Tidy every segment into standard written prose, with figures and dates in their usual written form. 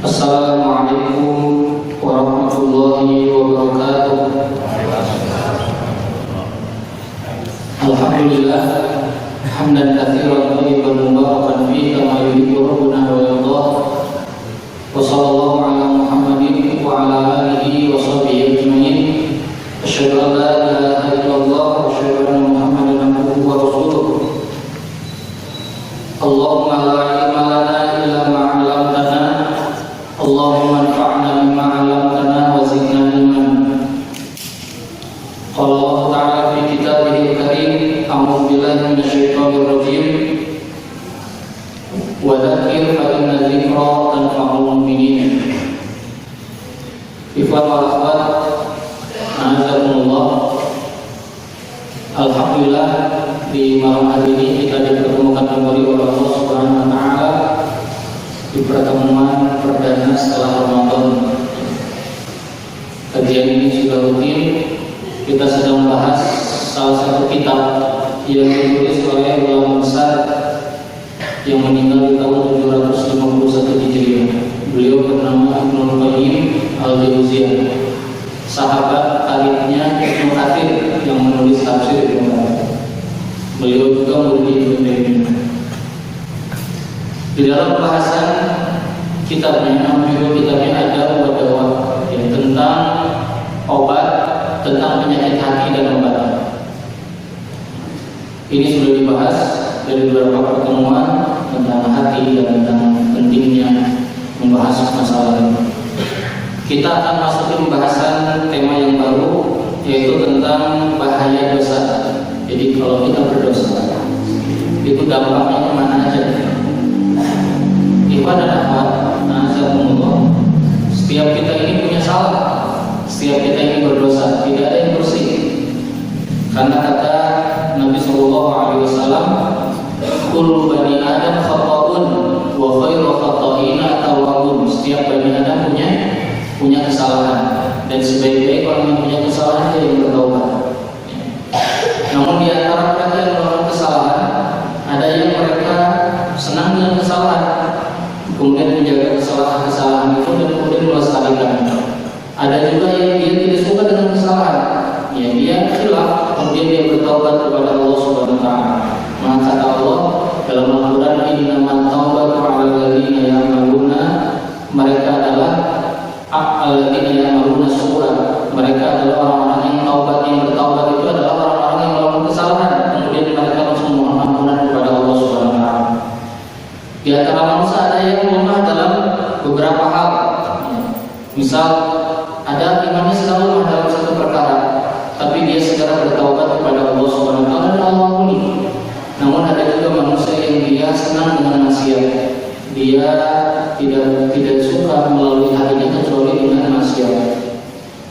Assalamualaikum warahmatullahi wabarakatuh. Alhamdulillah hamdan katsiran thayyiban mubarakan fihi kama yuhibbu rabbuna wa yardah. Wa sallallahu ala Muhammadin wa ala alihi wa sahbihi ajma'in. Asyhadu an la ilaha illallah wa asyhadu anna Muhammadan abduhu wa rasuluh. Allahumma la ilma lana illa ma 'allamtana. Allahumma anfa'na bima 'allamtana wa zidna ilman. Qala Allah ta'ala fi kitabihil karim, a'udzu billahi minasyaitonir rajim. Wa dzakir fa inna dzikra tanfa'ul mu'minin. Ikhwan wal akhwat, a'azakumullah. Alhamdulillah di malam hari ini kita dipertemukan kembali oleh Allah Subhanahu wa taala di pertemuan perdana setelah Ramadan. Kajian ini sudah rutin. Kita sedang membahas salah satu kitab yang ditulis oleh ulama besar yang meninggal di tahun 751 Hijriah. Beliau bernama Ibnu Qayyim al-Jauziyah, sahabat karibnya Ibnu Katsir yang menulis tafsir Ibnu Katsir. Beliau juga murid Ibnu Taimiyah. Di dalam pembahasan kitabnya, judul kitabnya ada Wadawa, yang tentang obat, tentang penyakit hati dan obat. Ini sudah dibahas dari beberapa pertemuan tentang hati dan tentang pentingnya membahas masalah ini. Kita akan masuk ke pembahasan tema yang baru, yaitu tentang bahaya dosa. Jadi kalau kita berdosa, itu dampaknya kemana aja? Ikhwan dan akhwat, na'azakumullah, setiap kita ini punya salah, setiap kita ini berdosa, tidak ada yang bersih. Karena kata Nabi SAW, kullu bani Adam khata'un wa khairu khata'ina at-tawwabun. Setiap bani Adam punya kesalahan, dan sebaik-baik orang yang punya kesalahan dia yang bertaubat. Namun di antara mereka yang melakukan kesalahan, ada yang mereka senang dengan kesalahan, kemudian menjaga kesalahan-kesalahan itu dan kemudian melestarikannya. Ada juga yang dia tidak suka dengan kesalahan, ya dia khilaf, kemudian dia bertaubat kepada Allah Subhanahu wa taala. Maka kata Allah dalam Al-Qur'an, innamat taubatu 'alal ladzina ya'maluna, mereka adalah alladzina ya'maluna su'an. Mereka adalah orang-orang yang taubat, yang bertaubat itu adalah orang-orang yang melakukan kesalahan, kemudian mereka langsung mohon ampunan kepada Allah Subhanahu wa taala. Di antara manusia ada yang lemah dalam beberapa hal. Misal ada imannya sedang lemah dalam satu perkara, tapi dia segera bertaubat kepada Allah Subhanahu wa taala dan Allah ampuni. Namun ada juga manusia yang dia senang dengan maksiat. Dia tidak suka melalui hatinya kecuali dengan maksiat.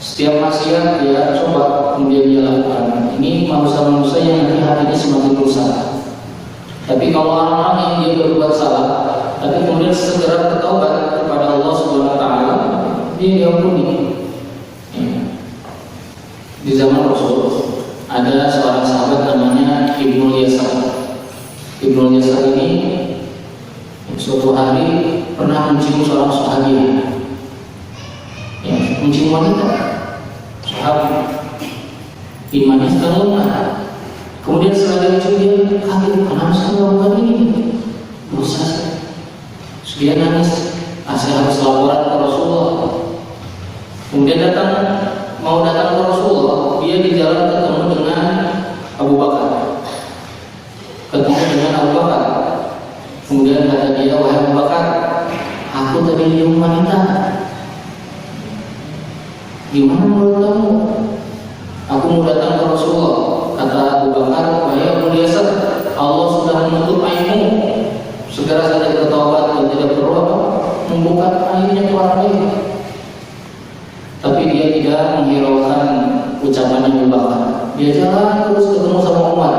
Setiap maksiat dia coba, kemudian dia lakukan. Ini manusia-manusia yang nanti hatinya semakin rusak. Tapi kalau orang-orang yang dia berbuat salah, tapi kemudian segera bertaubat kepada Allah Subhanahu wa taala, dia diampuni. Di zaman Rasul ada seorang sahabat namanya Ibnu Yasar. Ibnu Yasar ini suatu hari pernah mencium seorang sahabiah, mencium wanita. Sahabat imannya sedang lemah. Kemudian setelah mencium dia kaget, kenapa saya melakukan ini? Dosa. Dia nangis. Saya harus laporan ke Rasulullah. Kemudian mau datang ke Rasulullah, dia di jalan ketemu dengan Abu Bakar. Kemudian kata dia, wahai Abu Bakar, aku tadi nyium wanita. Gimana menurut kamu? Aku mau datang ke Rasulullah. Kata Abu Bakar, wahai Abu Yasar, Allah sudah menutup aibmu. Segera saja bertaubat dan tidak perlu membuka aibnya ke orang lain. Tapi dia tidak menghiraukan ucapan Abu Bakar. Dia jalan terus ketemu sama Umar.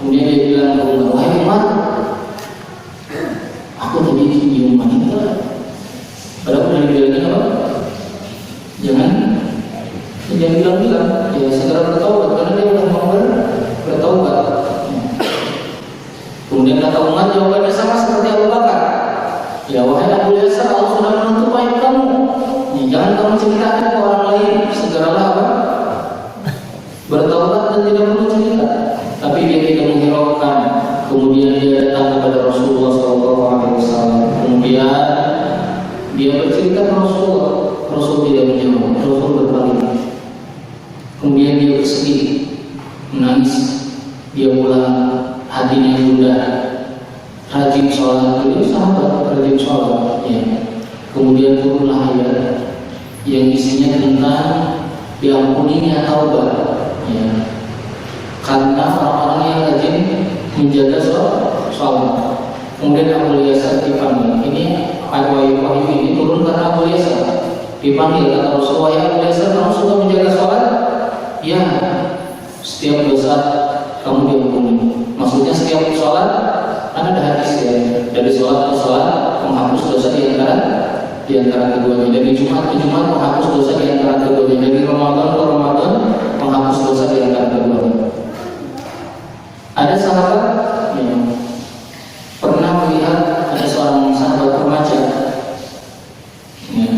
Kemudian dia bilang ke Umar, wahai Umar, aku tadi nyium wanita. Padahal udah dibilangin apa? Jangan bilang-bilang. Ya segera bertaubat, karena dia sudah mau bertaubat. Kemudian kata Umar, jawabannya sama seperti Abu Bakar. Ya wahai Abu Yasar, Allah sudah menutup menceritakan ke orang lain, segeralah apa? Bertaubat dan tidak perlu cerita. Tapi dia tidak menghiraukan. Kemudian dia datang kepada Rasulullah SAW. Kemudian dia bercerita ke Rasulullah. Rasul tidak menjawab. Rasul berpaling. Kemudian dia bersedih, menangis. Dia pulang, hatinya gundah. Rajin sholat, beliau sahabat rajin sholat. Ya. Kemudian turunlah ayat yang isinya tentang diampuninya taubat. Ya. Karena orang-orang yang rajin menjaga sholat. Kemudian Abu Yasar dipanggil. Ini wahyu ini turun karena Abu Yasar dipanggil. Kata Rasulullah, ya Abu Yasar, kamu suka menjaga sholat? Ya, setiap dosa kamu diampuni. Maksudnya setiap sholat kan ada hadis ya, dari sholat ke sholat menghapus dosa di antara keduanya. Dari Jumat ke Jumat menghapus dosa di antara keduanya. Dari Ramadan ke Ramadan menghapus dosa di antara keduanya. Ada sahabat yang pernah melihat ada seorang sahabat remaja. Ya.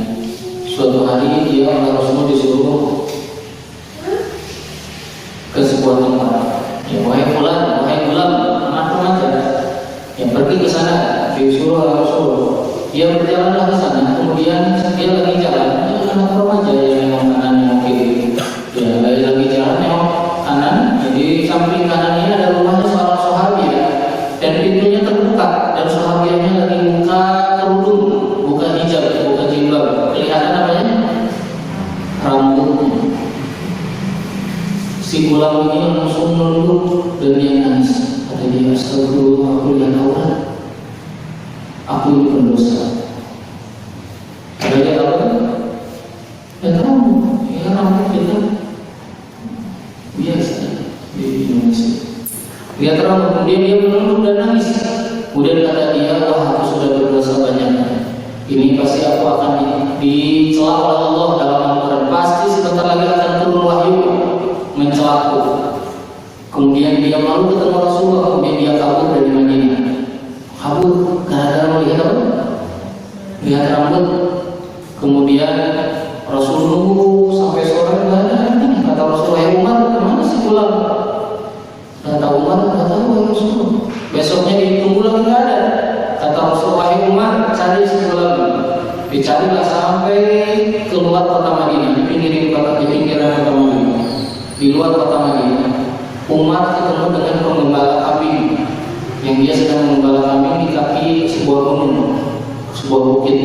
Suatu hari dia oleh Rasulullah disuruh ke sebuah tempat. Ya, wahai fulan, wahai gulam, anak remaja, yang pergi ke sana, disuruh oleh Rasulullah. Dia berjalanlah ke sana, kemudian dia lagi jalan, anak remaja yang memang kanan yang kiri. Ya, lagi jalan yang kanan, jadi samping kanannya ada rumahnya seorang sahabi ya, dan pintunya terbuka dan sahabianya lagi buka kerudung, buka hijab, buka jilbab. Kelihatan namanya rambutnya. Si gulam ini langsung menunduk dan dia nangis. Kata dia, astagfirullah, aku lihat aurat. Aku ini pendosa. Ada dia apa? Ya rambut, ya rambut kita biasa di Indonesia. Lihat rambut, kemudian dia menunduk dan nangis. Kemudian kata dia, wah aku sudah berdosa banyak. Ini pasti aku akan dicela oleh Allah dalam Al-Quran. Pasti sebentar lagi akan turun wahyu mencelaku. Kemudian dia malu ketemu Rasulullah. Kemudian dia kabur dari Madinah. Kabur gara-gara melihat apa? Lihat rambut. Kemudian Rasul nunggu sampai sore nggak ada. Kata Rasulullah, ya Umar, kemana si pulang? Kata Umar, nggak tahu ya Rasul. Besoknya ditunggu lagi nggak ada. Kata Rasulullah, ya Umar, cari si pulang. Dicarilah sampai keluar kota Madinah, di pinggiran kota Madinah. Di luar kota Madinah, Umar ketemu dengan penggembala kambing yang dia sedang menggembala kambing di kaki sebuah gunung, sebuah bukit.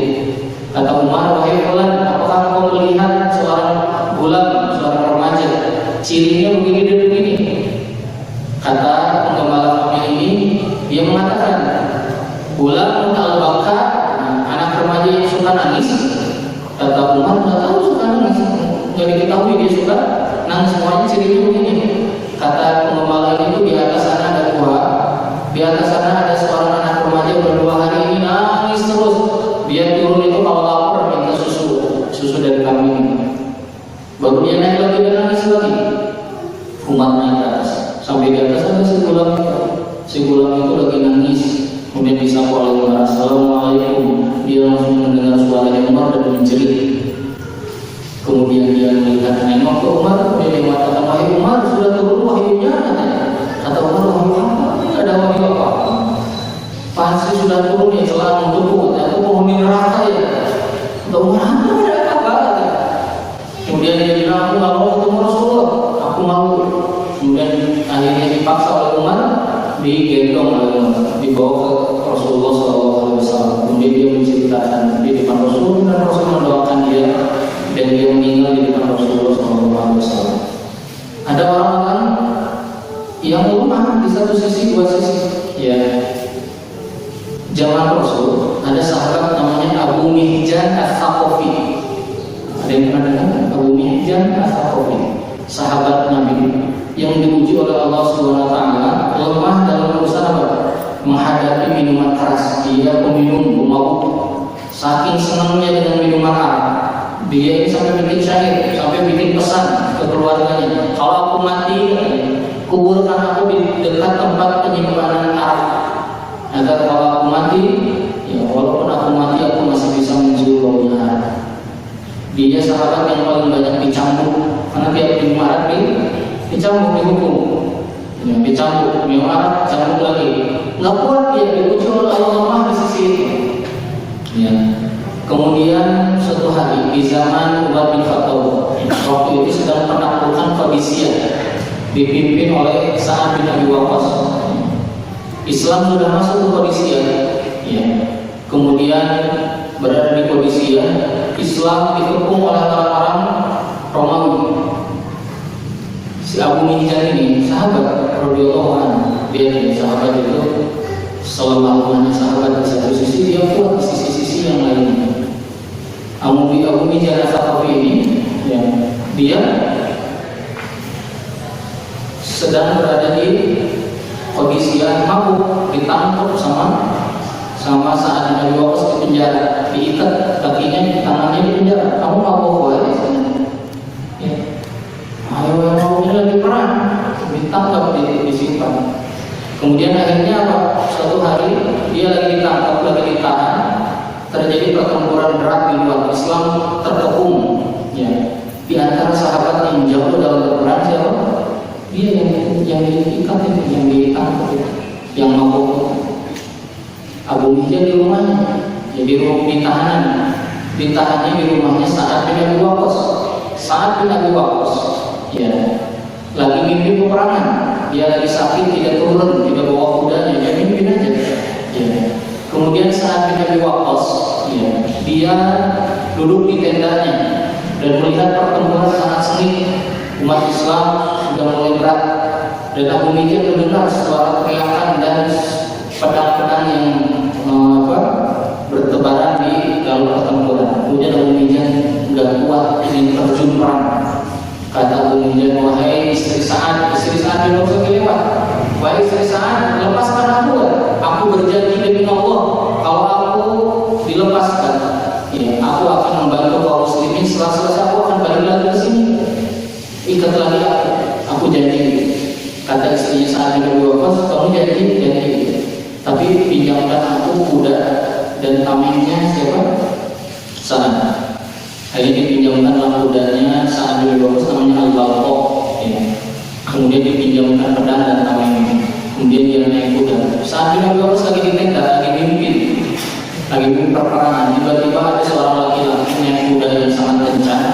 Kata Umar, wahai fulan, apakah kau melihat seorang gulam, seorang remaja, cirinya begini dan begini? Kata penggembala kambing ini, dia mengatakan, gulam al-baka, anak remaja yang suka nangis. Kata Umar, nggak tahu suka nangis, nggak diketahui dia suka nangis. Semuanya cirinya begini. Kata pengembala itu, di atas sana ada gua, di atas sana ada seorang anak remaja berdua hari ini nangis terus. Dia turun itu kalau lapar minta susu dari kambing. Baru dia naik lagi dan nangis lagi. Umar naik ke atas, sampai di atas ada si gulam itu. Si gulam itu lagi nangis. Kemudian disapa oleh Umar, assalamualaikum. Dia langsung mendengar suara Umar dan menjerit. Kemudian dia melihat nengok ke Umar, kemudian dia mengatakan, wahai Umar, sudah turun wahyunya. Kata Umar, wahyu apa? Tidak ada wahyu apa? Pasti sudah turun ya, celah untukku. Aku penghuni neraka ya. Kata Umar, ada apa? Kemudian dia bilang, aku nggak mau ketemu Rasulullah, aku mau. Kemudian akhirnya dipaksa oleh Umar, digendong oleh Umar, dibawa ke Rasulullah SAW. Kemudian dia menceritakan di depan Rasulullah dan Rasul mendoakan dia. Dan dia meninggal di depan Rasulullah SAW. Ada orang-orang yang lemah di satu sisi, dua sisi. Ya, zaman Rasul ada sahabat namanya Abu Mihjan Al-Thaqafi. Ada yang pernah dengar? Abu Mihjan Al-Thaqafi, sahabat Nabi yang diuji oleh Allah SWT, lemah dalam urusan apa? Menghadapi minuman keras. Dia peminum pemabuk. Saking senangnya dengan minuman Arab, dia ini sampai bikin syair, sampai bikin pesan ke keluarganya, kalau aku mati, kuburkan aku di dekat tempat penyimpanan Arab, agar kalau aku mati, ya walaupun aku mati, aku masih bisa mencium baunya Arab. Dia sahabat sahabat yang paling banyak dicambuk, karena tiap Ibnu Arab dicambuk, dihukum, ya, dicambuk, Ibnu Arab cambuk lagi, nggak kuat dia, diuji oleh Allah di sisi itu. Ya. Kemudian suatu hari di zaman Umar bin Khattab, waktu itu sedang penaklukan Qadisiyah, dipimpin oleh Sa'ad bin Abi Waqqas. Islam sudah masuk ke Qadisiyah, ya. Kemudian berada di Qadisiyah, Islam dikepung oleh orang-orang Romawi. Si Abu Minjan ini sahabat radhiyallahu anhu, dia sahabat itu selama sahabat di satu sisi, dia kuat di sisi yang lainnya. Abu Minjan Al-Thaqafi ini, ya, dia sedang berada di Qadisiyah, mabuk, ditangkap sama Sa'ad bin Abi Waqqas di penjara, diikat kakinya, tangannya di penjara. Kamu mabuk boleh? Ya. Ayo, ini lagi perang, ditangkap, disimpan. Kemudian akhirnya apa? Suatu hari dia lagi ditangkap, lagi ditahan. Terjadi pertempuran berat di luar, Islam terkepung. Ya. Di antara sahabat yang jauh dalam berperang siapa? Dia yang diikat itu, yang ditangkap itu, yang mabuk. Abu Minjan di rumahnya, jadi ditahannya di rumahnya Sa'ad bin Abi Waqqas. Sa'ad bin Abi Waqqas, ya, lagi mimpin peperangan, dia lagi sakit, tidak turun, tidak bawa kudanya, dia mimpin aja. Ya. Kemudian Sa'ad bin Abi Waqqas, ya, dia duduk di tendanya dan melihat pertempuran sangat sengit, umat Islam sudah mulai berat, dan Abu Minjan mendengar suara teriakan dan pedang-pedang yang bertebaran di dalam pertempuran. Kemudian Abu Minjan nggak kuat, ingin terjun perang. Kata Abu Minjan, wahai istri Sa'ad yang usah lewat. Wahai istri Sa'ad, lepaskan aku. Aku berjanji demi Allah, kalau aku dilepaskan, ya, aku akan membantu kaum muslimin. Setelah selesai aku akan balik lagi ke sini. Ikat lagi aku janji. Kata istrinya Sa'ad bin Abi Waqqas, kamu janji. Tapi pinjamkan aku kuda dan tamengnya siapa? Sa'ad. Akhirnya dipinjamkan kudanya Sa'ad bin Abi Waqqas, namanya Al-Balqa. Ya. Kemudian dipinjamkan pedang dan tamengnya. Kemudian dia naik kuda. Sa'ad bin Abi Waqqas lagi di tenda, lagi mimpin perperangan. Tiba-tiba ada seorang laki-laki naik kuda yang sangat kencang.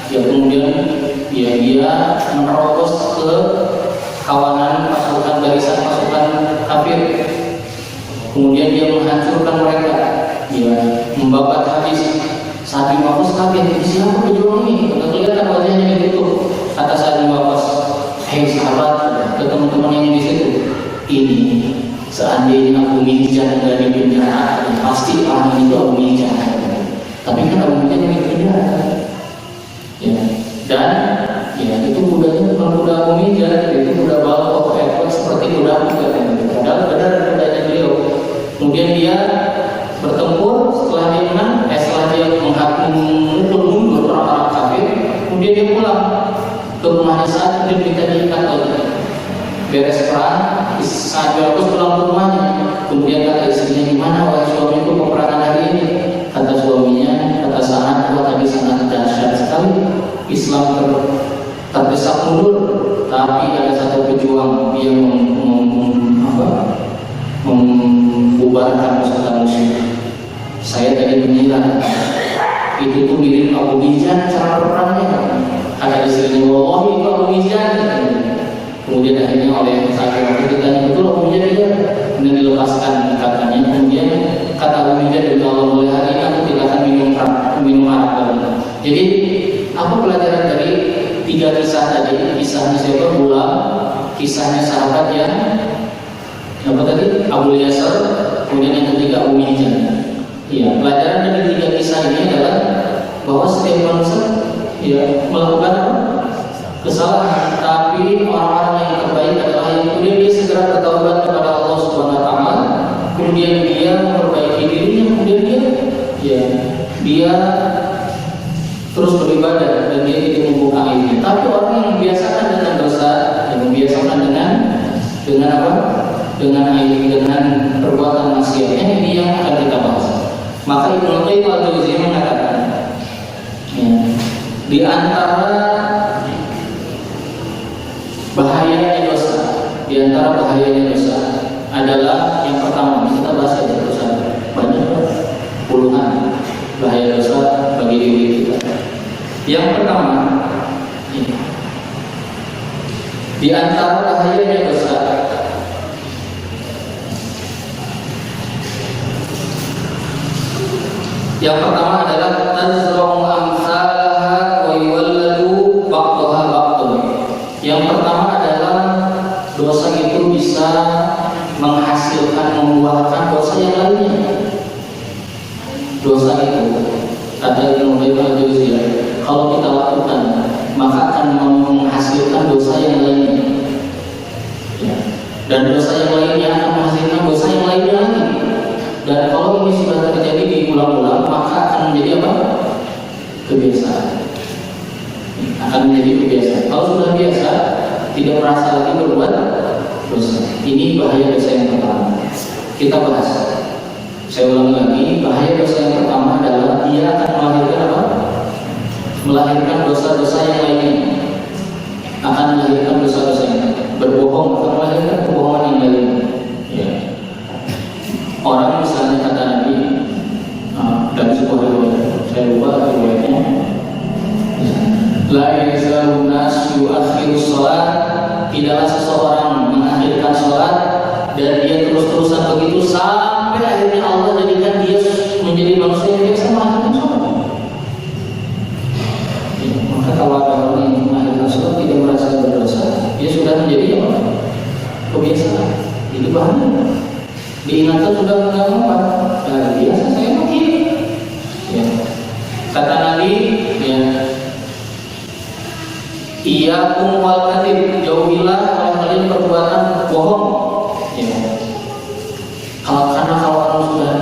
Ya, kemudian dia menerobos ke kawanan barisan pasukan kafir. Kemudian dia menghancurkan mereka, dia membabat habis. Sa'ad bin Waqqas kaget, ini siapa pejuang ini? Tidak kelihatan wajahnya ditutup. Kata Sa'ad bin Waqqas, hei sahabat, ke teman-teman yang di situ, ini seandainya Abu Minjan tidak di penjara, pasti orang itu Abu Minjan. Tapi kan Abu Minjan di penjara, ya. Dan ya, itu kudanya bukan kuda Abu Minjan, itu kuda Balqa, seperti kuda kuda. Padahal benar kudanya beliau. Kemudian dia bertempur, setelah dia menang, setelah dia memukul mundur orang-orang kafir, kemudian dia pulang ke rumahnya Sa'ad, dia minta diikat lagi. Beres perang, Sa'ad bin Waqqas pulang ke rumahnya. Kemudian kata istrinya, gimana wahai suamiku peperangan hari ini? Kata suaminya, kata Sa'ad, wah tadi sangat dahsyat sekali. Islam terdesak mundur, tapi ada satu pejuang yang membubarkan pasukan musuh. Saya tadi mengira itu tuh mirip Abu Minjan cara berperangnya. Kata istrinya, wallahi itu Abu Minjan. Kemudian akhirnya oleh Sa'ad bin ditanya, betul Abu Minjan dia? Kemudian dilepaskan katanya. Kemudian kata Abu Minjan, demi Allah mulai hari ini aku tidak akan minum arak. Jadi apa pelajaran dari tiga kisah tadi? Kisahnya siapa? Bulan, kisahnya sahabat yang apa tadi? Abu Yasir, kemudian yang ketiga Abu Minjan. Ya, pelajaran dari tiga kisah ini adalah bahwa setiap manusia ya melakukan kesalahan, tapi orang-orang yang terbaik adalah yang kemudian dia segera bertaubat kepada Allah Subhanahu wa taala, kemudian dia memperbaiki dirinya, kemudian dia terus beribadah dan dia tidak membuka aibnya. Tapi orang yang membiasakan dengan dosa, yang membiasakan dengan apa? Dengan aib, dengan perbuatan maksiatnya, ini yang akan kita bahas. Maka Ibnu Qayyim al-Jauziyah mengatakan, ya, Di antara bahayanya dosa, adalah yang pertama, kita bahas aja dosa. Banyak puluhan bahaya dosa bagi diri kita. Yang pertama, ini. Di antara bahayanya dosa, yang pertama adalah tazra'u amsalaha wa yuwalladu ba'daha ba'dun. Yang pertama adalah dosa itu bisa menghasilkan, membuahkan dosa yang lainnya. Dosa itu, kata Ibnu Qayyim al-Jauziyah, kalau kita lakukan maka akan menghasilkan dosa yang lainnya. Ya. Dan dosa yang lainnya akan menghasilkan dosa yang lainnya lagi. Dan kalau ini sudah terjadi diulang-ulang, maka akan menjadi apa? Kebiasaan. Akan menjadi kebiasaan. Kalau sudah biasa, tidak merasa lagi berbuat dosa. Ini bahaya dosa yang pertama. Kita bahas. Saya ulangi lagi, bahaya dosa yang pertama adalah dia akan melahirkan apa? Melahirkan dosa-dosa yang lainnya. Akan melahirkan dosa-dosa yang lainnya. Berbohong akan melahirkan kebohongan yang lainnya. Ya. Orang misalnya kata Nabi dan sebuah riwayat, saya lupa riwayatnya, la yazalu nas yu'akhiru sholat, tidaklah seseorang mengakhirkan sholat dan dia terus-terusan begitu sampai akhirnya Allah jadikan dia menjadi manusia yang biasa mengakhirkan sholat. Ya, maka kalau ada orang yang mengakhirkan sholat tidak merasa berdosa, dia sudah menjadi apa? Kebiasaan. Itu bahaya. Diingatkan sudah mengapa? Biasa saya begini. Ya. Kata Nabi, ya, iyyakum wal kadzib, jauhilah oleh kalian perbuatan bohong. Ya. Karena kalau orang sudah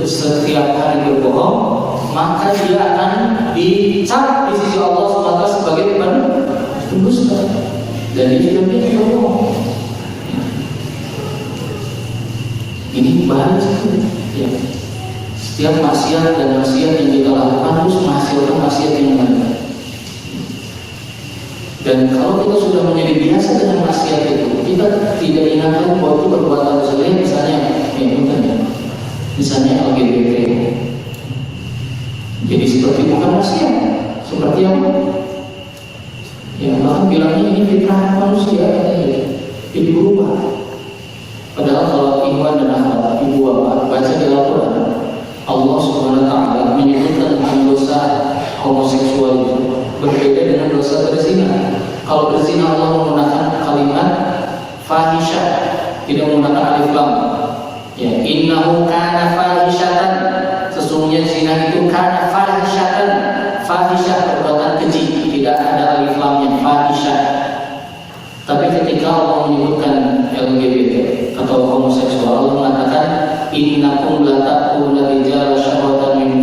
setiap hari berbohong, maka dia akan dicap di sisi Allah SWT sebagai pendusta. Dan dia sudah menjadi bohong. Ini bahaya sekali. Ya. Setiap maksiat dan maksiat yang kita lakukan harus menghasilkan maksiat yang lain. Dan kalau kita sudah menjadi biasa dengan maksiat itu, kita tidak ingatkan bahwa itu perbuatan dosa. Misalnya, misalnya LGBT. Jadi seperti bukan maksiat, seperti apa? Yang bahkan bilangnya ini fitrah manusia, jadi berubah. Padahal kalau ikhwan dan akhwat, ibu bapak baca di Al-Quran, Allah Subhanahu wa Ta'ala menyebutkan tentang dosa homoseksual itu berbeda dengan dosa berzina. Kalau berzina Allah menggunakan kalimat fahisyah, tidak menggunakan alif lam. Ya, innahu kana fahishatan. Sesungguhnya zina itu kana fahishatan. Fahisyah perbuatan keji, tidak ada alif lamnya, fahisyah. Tapi ketika Allah menyebutkan LGBT atau homoseksual, Allah mengatakan innakum la ta'tuna rijala syahwatan min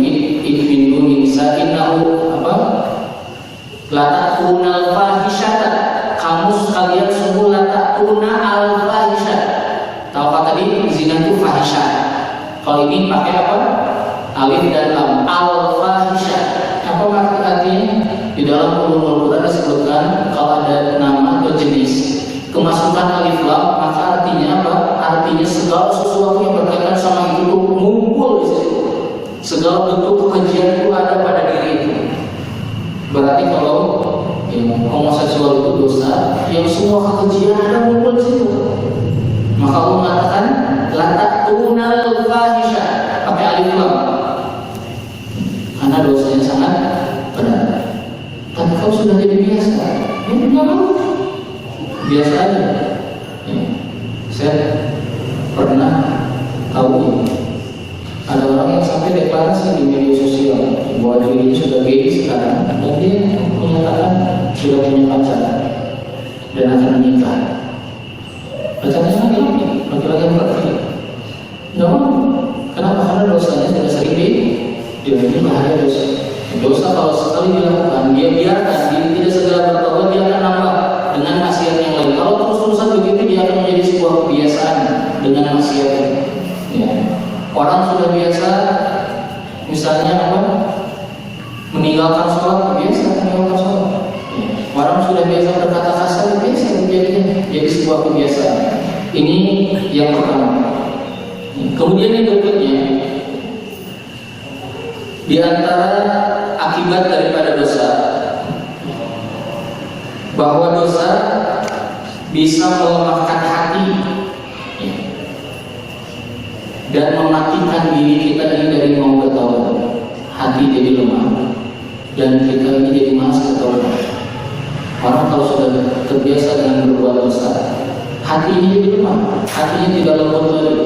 duni nisa, innahu apa? La ta'tuna al-fahishata, kamu sekalian sungguh la ta'tuna al-fahisyah. Tahu apa tadi? Zina itu fahisyah. Kalau ini pakai apa? Alif dan lam, al-fahisyah. Apa artinya? Di dalam ulumul Quran disebutkan kalau ada nama atau jenis kemasukan alif lam, maka artinya apa? Artinya segala sesuatu yang berkaitan sama itu ngumpul di situ. Segala bentuk kekejian itu ada pada diri itu. Berarti kalau homoseksual itu dosa, yang semua kekejian ada ngumpul di situ. Maka Allah mengatakan la ta'tunal fahisyah, pakai alif lam. Karena dosanya sangat berat. Tapi kalau sudah jadi biasa, ya enggak, biasa aja. Ya. Saya pernah tahu ada orang yang sampai deklarasi di media sosial bahwa dirinya sudah gay sekarang, dan dia menyatakan sudah punya pacar dan akan menikah. Pacarnya laki-laki yang berarti. No, kenapa? Karena dosanya sudah sering ini bahaya dosa. Dosa kalau sekali dilakukan, dia biarkan, dia tidak segera bertobat, dia akan nambah dengan maksiat yang lain. Kalau terus-terusan begitu, dia akan menjadi sebuah kebiasaan dengan maksiat. Ya. Orang sudah biasa, misalnya apa? Meninggalkan sholat, biasa. yang sholat. Orang sudah biasa berkata kasar, biasa jadi sebuah kebiasaan. Ini yang pertama. Kemudian yang berikutnya, di antara akibat daripada dosa, bahwa dosa bisa melemahkan hati dan mematikan diri kita ini dari mau bertaubat. Hati jadi lemah dan kita ini jadi malas bertaubat. Orang kalau sudah terbiasa dengan berbuat dosa, hatinya jadi lemah, hatinya tidak lembut lagi.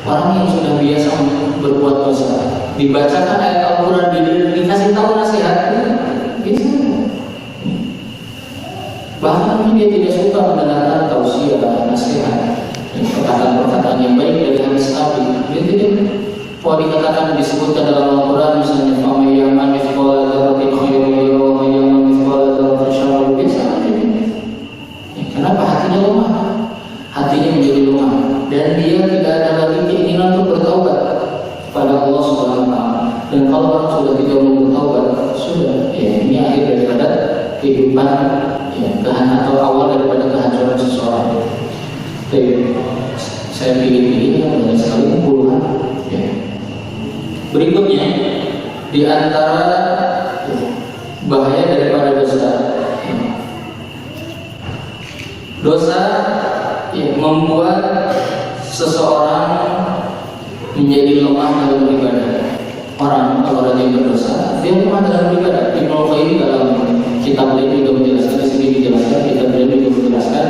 Orang yang sudah biasa berbuat dosa, dibacakan ayat Al-Quran, dikasih tahu nasihat, biasa. Bahkan dia tidak suka mendengarkan tausiah dan nasihat, perkataan-perkataan yang baik dari hadis Nabi. Dia tidak. Kalau dikatakan disebutkan dalam Al-Quran, misalnya فَمَنْ يَعْمَلْ مِثْقَالَ ذَرَّةٍ خَيْرًا يَرَهُ وَمَنْ يَعْمَلْ مِثْقَالَ ذَرَّةٍ شَرًّا يَرَهُ. Kenapa hatinya lemah? Hatinya menjadi lemah dan dia tidak ada lagi keinginan untuk bertaubat pada Allah Subhanahu wa taala. Dan kalau orang sudah tidak mau bertaubat, sudah ini akhir daripada kehidupan atau awal daripada kehancuran seseorang. Saya pilih-pilih banyak sekali puluhan. Berikutnya, di antara bahaya daripada dosa membuat seseorang menjadi lemah dalam beribadah. Orang kalau rajin berdosa, dia lemah dalam beribadah. Ibnu Qayyim dalam kitab ini juga menjelaskan, di sini dijelaskan, kitab ini juga menjelaskan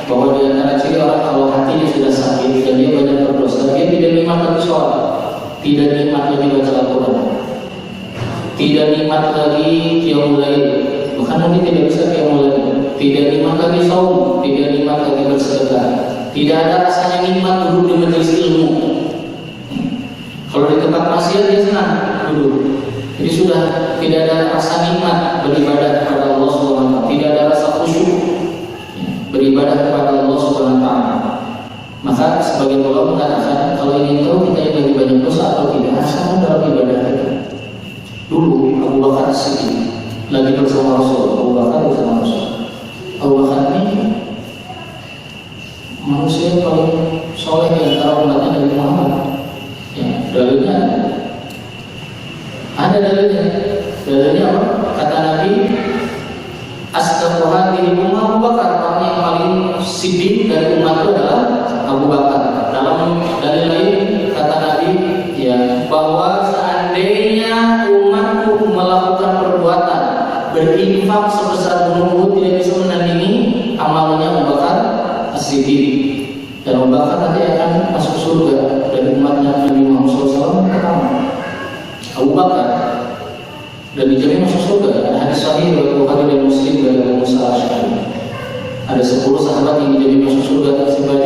bahwa di antara ciri orang kalau hatinya sudah sakit dan dia banyak berdosa, dia tidak nikmat lagi sholat, tidak nikmat lagi baca Al-Quran, tidak nikmat lagi qiyamul lail, bahkan mungkin tidak bisa qiyamul lail, tidak nikmat lagi saum, tidak nikmat lagi bersedekah, tidak ada rasanya nikmat duduk di majelis ilmu. Kalau di tempat maksiat dia senang duduk. Jadi sudah tidak ada rasa nikmat beribadah kepada Allah Subhanahu wa taala, tidak ada rasa khusyuk beribadah kepada Allah Subhanahu wa taala. Maka sebagian ulama mengatakan kalau ingin tahu kita yang lagi banyak dosa atau tidak, rasakan dalam ibadah kita. Dulu Abu Bakar As-Siddiq lagi bersama Rasul, Abu Bakar bersama Rasul. Abu Bakar ini manusia paling soleh di antara umatnya Nabi Muhammad. Dalilnya ada dalilnya. Dalilnya apa? Kata Nabi, asdaqu hadhihi ummah Abu Bakar. Orang yang paling siddiq dari umat itu adalah Abu Bakar. Dalam dalil lain kata Nabi bahwa seandainya umatku melakukan perbuatan berinfak sebesar gunung Uhud tidak bisa menandingi amalnya Abu Bakar As-Siddiq. Dan Abu Bakar nanti akan masuk surga dari umatnya Nabi Muhammad SAW pertama. Abu Bakar dan dijamin masuk surga. Ada hadis sahih dari Bukhari dan Muslim dari Abu Musa Al-Asy'ari. Ada 10 sahabat yang dijamin masuk surga tersebut.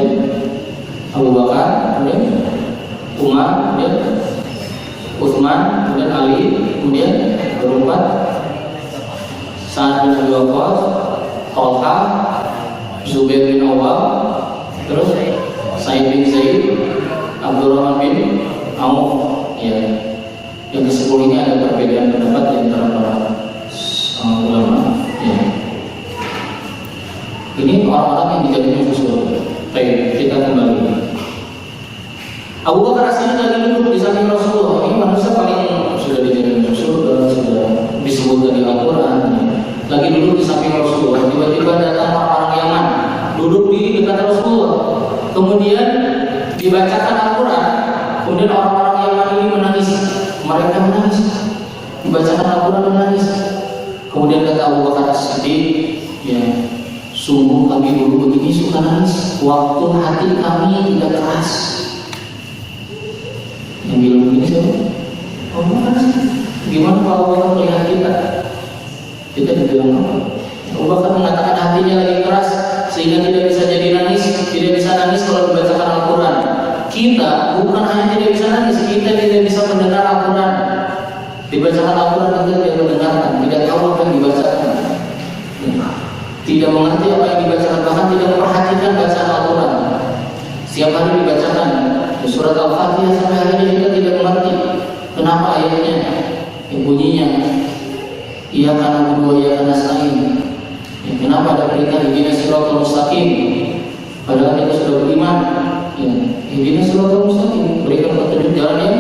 Abu Bakar, kemudian Umar, kemudian Utsman, kemudian Ali, kemudian berempat Sa'ad bin Abi Waqqas, Thalha, Zubair bin Awwam, terus Sa'id bin Zaid, Abdurrahman bin Auf. Yang ke-10 ini ada perbedaan pendapat di antara para ulama. Ini orang-orang yang dijamin masuk surga. Baik, kita kembali. Abu Bakar As-Siddiq lagi duduk di samping Rasulullah. Ini manusia paling sudah dijamin masuk surga, sudah disebutkan di Al-Quran. Lagi duduk di samping Rasulullah. Tiba-tiba datang orang-orang Yaman, duduk di dekat Rasulullah. Kemudian dibacakan Al-Quran. Kemudian orang-orang Yaman ini menangis. Mereka menangis. Dibacakan Al-Quran menangis. Kemudian kata Abu Bakar As-Siddiq, sungguh kami dulu begini suka nangis waktu hati kami tidak keras. Yang bilang begini siapa? Abu Bakar As-Siddiq. Gimana kalau orang melihat kita? Kita dibilang apa? Abu Bakar mengatakan hatinya lagi keras sehingga tidak bisa jadi nangis, tidak bisa nangis kalau dibacakan Al-Quran. Kita bukan hanya tidak bisa nangis, kita tidak bisa mendengar Al-Quran. Dibacakan Al-Quran kita tidak mendengarkan, tidak tahu apa yang dibacakan, tidak mengerti apa yang dibacakan, bahkan tidak memperhatikan bacaan Al-Quran. Setiap hari dibacakan surat Al-Fatihah sampai hari ini kita tidak mengerti kenapa ayatnya, bunyinya. Iya karena berdua, iya karena nasta'in. Ya, kenapa ada perintah ihdinas siratal mustaqim? Padahal kita sudah beriman. Ya, ihdinas siratal mustaqim, berikan petunjuk jalan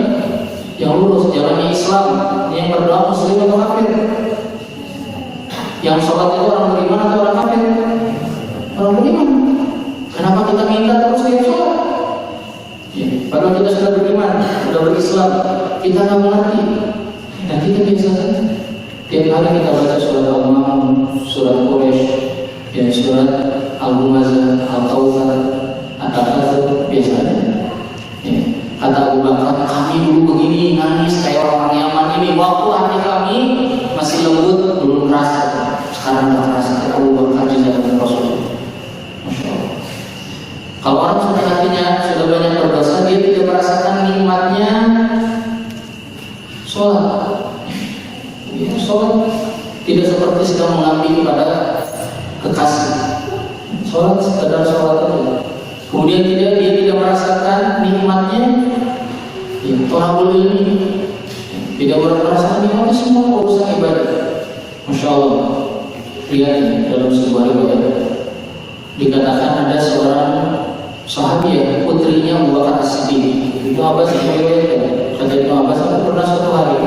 yang lurus, jalannya Islam. Yang berdoa muslim atau kafir? Yang sholat itu orang beriman atau orang kafir? Orang beriman. Kenapa kita minta terus dia sholat? Ya, padahal kita sudah beriman, sudah berislam, kita nggak mengerti. Dan kita biasa saja. Tiap hari kita baca surat Al-Ma'un, surat Quraisy, dan surat Al-Humazah, Al-Tawbah, At-Takatsur, biasa aja. Ya. Kata Abu Bakar, kami dulu begini, nangis kayak orang Yaman ini. Waktu hati kami masih lembut, belum kerasa. Sekarang tak kerasa. Kata Abu Bakar di zaman Rasul. Masya Allah. Kalau orang sudah hatinya sudah banyak berdosa, dia tidak merasakan nikmatnya sholat. Ya, sholat tidak seperti sedang mengabdi kepada kekasih. Sholat sekedar sholat saja. Kemudian dia tidak merasakan nikmatnya ya, thalabul ilmi. Tidak merasakan nikmatnya semua urusan ibadah. Masya Allah. Lihat dalam sebuah riwayat dikatakan ada seorang sahabiah, putrinya Abu Bakar As-Siddiq. Itu Abbas yang meriwayatkan. Kata Ibnu Abbas, aku pernah suatu hari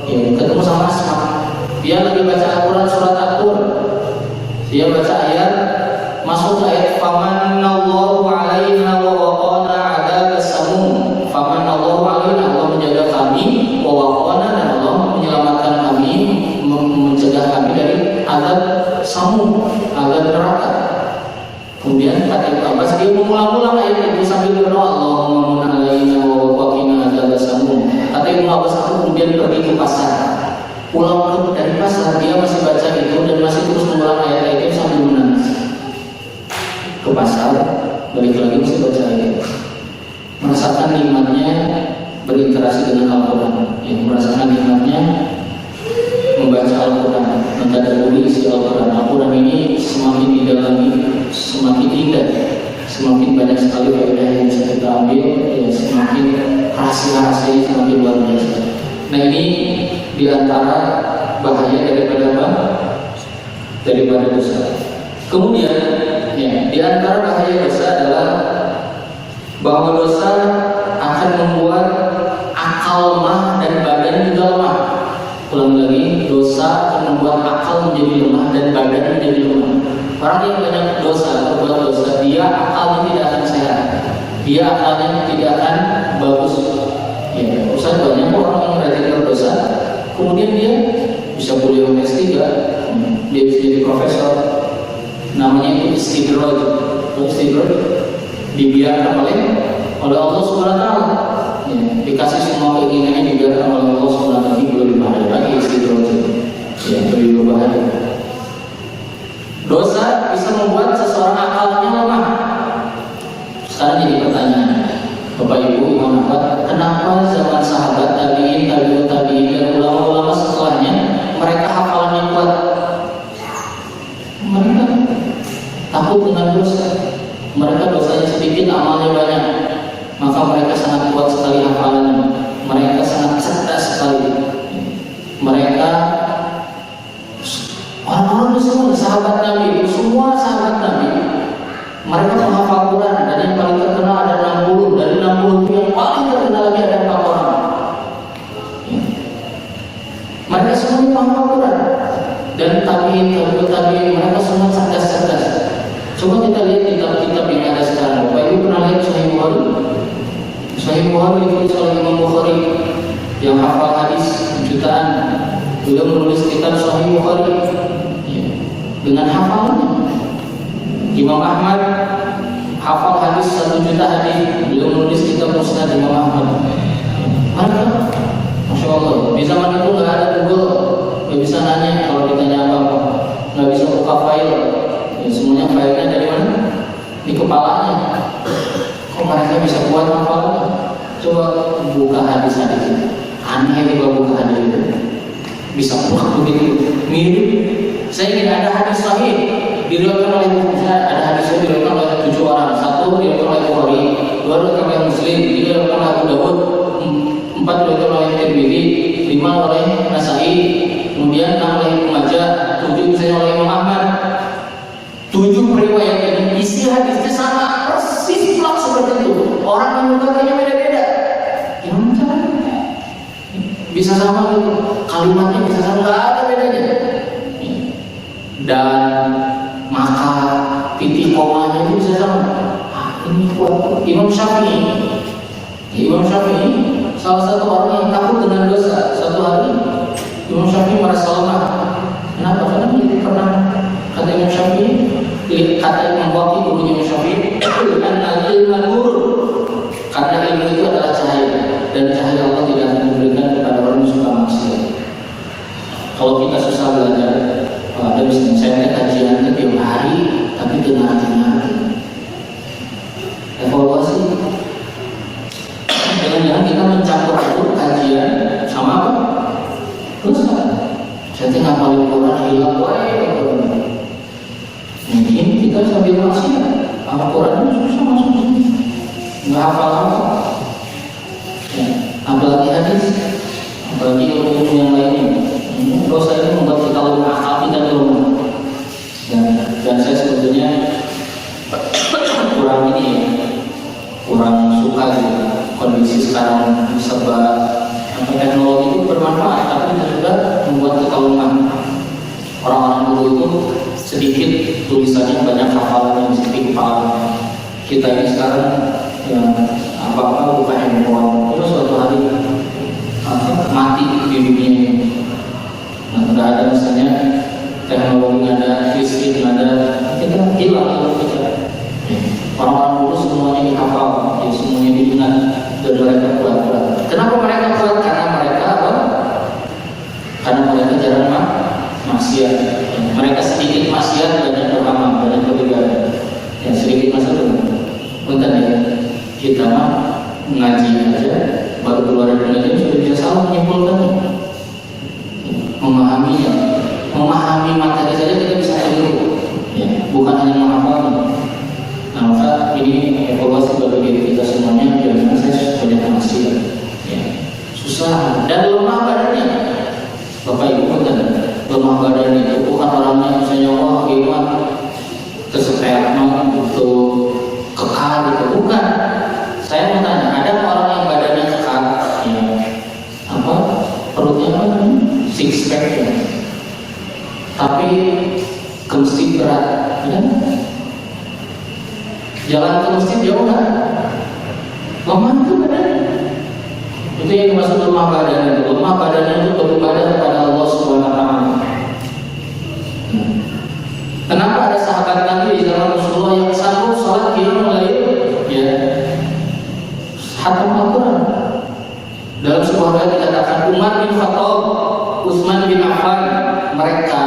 ya, ketemu sama Asma. Dia lagi baca Al-Quran surat At-Tur. Dia baca ayat, masuk ayat famanallahu alaina wa waqana adzabas samum. Famanallahu alaina, Allah menjaga kami, wa waqana, dan Allah menyelamatkan kami, mencegah kami dari azab samum, azab neraka. Kemudian kata Ibnu Abbas, dia mengulang-ulang ayat itu sambil berdoa, Allahumma mun alaina wa waqina adzabas samum. Kata Ibnu Abbas, aku kemudian pergi ke pasar. Pulang dari pasar, dia masih baca itu dan masih terus mengulang ayat itu sambil menangis. Ke pasar, balik lagi masih baca ayat. Merasakan nikmatnya berinteraksi dengan Al-Quran, yang merasakan nikmatnya membaca Al-Quran, mentadaburi isi Al-Quran. Al-Quran ini semakin didalami, semakin indah, semakin banyak sekali faedah yang bisa kita ambil, ya, semakin rahasia-rahasianya semakin luar biasa. Nah ini diantara bahaya daripada apa? Daripada dosa. Kemudian ya, diantara bahaya dosa adalah bahwa dosa akan membuat akal lemah dan badan juga lemah. Ulang lagi, dosa akan membuat akal menjadi lemah dan badan menjadi lemah. Orang yang banyak dosa, berbuat dosa, dia akalnya tidak akan sehat, dia akalnya tidak akan bagus. Ya, Ustaz, banyak orang yang rajin berdosa, kemudian dia bisa kuliah S3, dia bisa jadi profesor. Namanya itu istidraj. Istidraj dibiarkan oleh Allah Subhanahu wa taala. Ya, dikasih semua keinginannya dibiarkan oleh Allah Subhanahu wa taala. Ini lebih bahaya lagi istidraj. Ya, lebih berbahaya. Dosa bisa membuat seseorang akalnya lemah. Sekarang jadi pertanyaan, Bapak Ibu, Imam Ahmad, kenapa zaman sahabat, tabi'in, tabi'ut tabi'in, dan ulama-ulama setelahnya mereka hafalannya kuat? Mereka takut dengan dosa. Mereka dosanya sedikit, amalnya banyak, maka mereka sangat kuat sekali hafalannya. Mereka sangat cerdas sekali. Mereka orang-orang semua sahabat Nabi, semua sahabat Nabi, mereka menghafal Quran, dan yang paling terkenal ada 60, dari 60 itu yang paling terkenal lagi ada 4 orang. Mereka semua menghafal Quran, dan tabi'in, mereka semua cerdas-cerdas. Coba kita lihat kitab-kitab yang ada sekarang. Bapak Ibu pernah lihat Sahih Bukhari? Sahih Bukhari itu Sahih Imam Bukhari yang hafal hadis jutaan. Beliau menulis kitab Sahih Bukhari ya, dengan hafalannya. Imam Ahmad hafal hadis 1 juta hadis. Beliau menulis kitab Musnad Imam Ahmad. Mana? Masya Allah. Di zaman itu nggak ada Google, nggak bisa nanya kalau ditanya apa-apa, nggak bisa buka file. Ya, semuanya filenya dari mana? Di kepalanya. Kok mereka bisa buat hafalannya? Coba buka hadis-hadis. Aneh kalau buka hadis itu. Bisa buat begitu mirip. Saya ingin ada hadis sahih diriwayatkan oleh Bukhari, ada hadis yang diriwayatkan oleh 7 orang. 1 diriwayatkan oleh Bukhari, 2 diriwayatkan oleh Muslim, 3 diriwayatkan oleh Abu Dawud, 4 diriwayatkan oleh Tirmidzi, 5 oleh Nasa'i, kemudian kemudian 6 oleh Ibnu Majah, 7 misalnya oleh Imam Ahmad. 7 riwayat ini isi hadisnya sama persis plak seperti itu. Orang yang menukarnya beda-beda. Gimana caranya? Bisa sama gitu, kalimatnya bisa sama, nggak ada bedanya. Dan maka titik komanya itu bisa sama. Ini kuat. Imam Syafi'i salah satu orang yang takut dengan dosa. Satu hari Imam Syafi'i merasa lemah. Kenapa? Karena dia pernah, kata Imam Syafi'i, kata Imam Waqqi, gurunya Imam Syafi'i, al-ilmu nur, karena ilmu itu adalah cahaya, dan cahaya Allah tidak akan diberikan kepada orang yang suka maksiat. Kalau kita susah belajar, ada misalnya saya kajian tiap hari, tapi dengan hati-hati. Evaluasi. Jangan-jangan kita mencampur aduk kajian sama apa? Dosa. Saya ngapalin Quran hilang, mungkin kita sambil maksiat. Al-Quran itu susah masuk sini, nggak hafal-hafal. Ya, apalagi hadis, apalagi ilmu yang lainnya. Dosa ini membuat kita lemah, hati dan lemah. Dan saya sebetulnya kurang suka gitu. Kondisi sekarang serba teknologi itu bermanfaat, tapi itu juga membuat kita lemah. Orang-orang dulu itu sedikit tulisannya, banyak hafalan yang sedikit. Kita ini sekarang yang apa-apa bukan handphone, terus suatu hari mati di dunia ini. Nah, nggak ada misalnya teknologi, nggak ada fisik, nggak ada, kita hilang kita. Orang-orang dulu semuanya dihafal, ya, semuanya diingat, dan mereka kuat. Kenapa mereka kuat? Karena mereka apa? Karena mereka jarang maksiat. Mereka sedikit maksiat, banyak beramal, banyak beribadah. Yang sedikit maksiat, bukan ya. Kita mah ngaji aja, baru keluar dari ngaji sudah bisa salah menyimpulkannya, memahami materi saja kita bisa keliru, ya, bukan hanya menghafalnya. Nah, maka ini evaluasi bagi diri kita semuanya. Jangan saya banyak maksiat, ya, susah dan lemah badannya. Bapak Ibu kan lemah badan itu bukan orangnya misalnya wah gimana kesepean untuk kekal gitu, bukan. Saya mau tanya, ada orang yang badannya kekal, ya, apa perutnya apa, six pack ya, tapi ke masjid berat, ya? Jalan ke masjid jauh kan? Lemah itu badannya. Itu yang dimaksud lemah badan itu. Lemah badannya itu beribadah kepada Allah Subhanahu wa Ta'ala. Kenapa ada sahabat Nabi di zaman Rasulullah yang sanggup sholat qiyamul lail, ya, hatam Al-Quran. Dalam sebuah ayat dikatakan Umar bin Khattab, Utsman bin Affan, mereka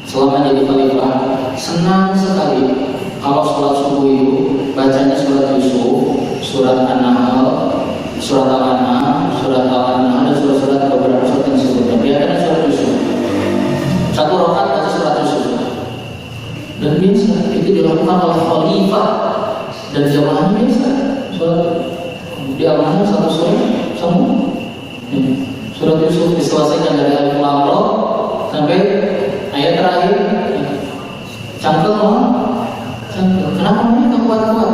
selama jadi khalifah senang sekali kalau sholat subuh itu bacanya surat Yusuf, surat An-Nahl, surat Al-An'am, surat Al-An'am, dan surat-surat beberapa surat yang disebutkan. Biasanya surat Yusuf. Satu rakaat baca surat Yusuf. Dan biasa itu dilakukan oleh khalifah dan jamaahnya biasa. Surat di Al-An'am satu surat semua. Surat Yusuf diselesaikan dari Alif Lam Ra sampai ayat terakhir. Cangkel mau? Kenapa mereka kuat-kuat?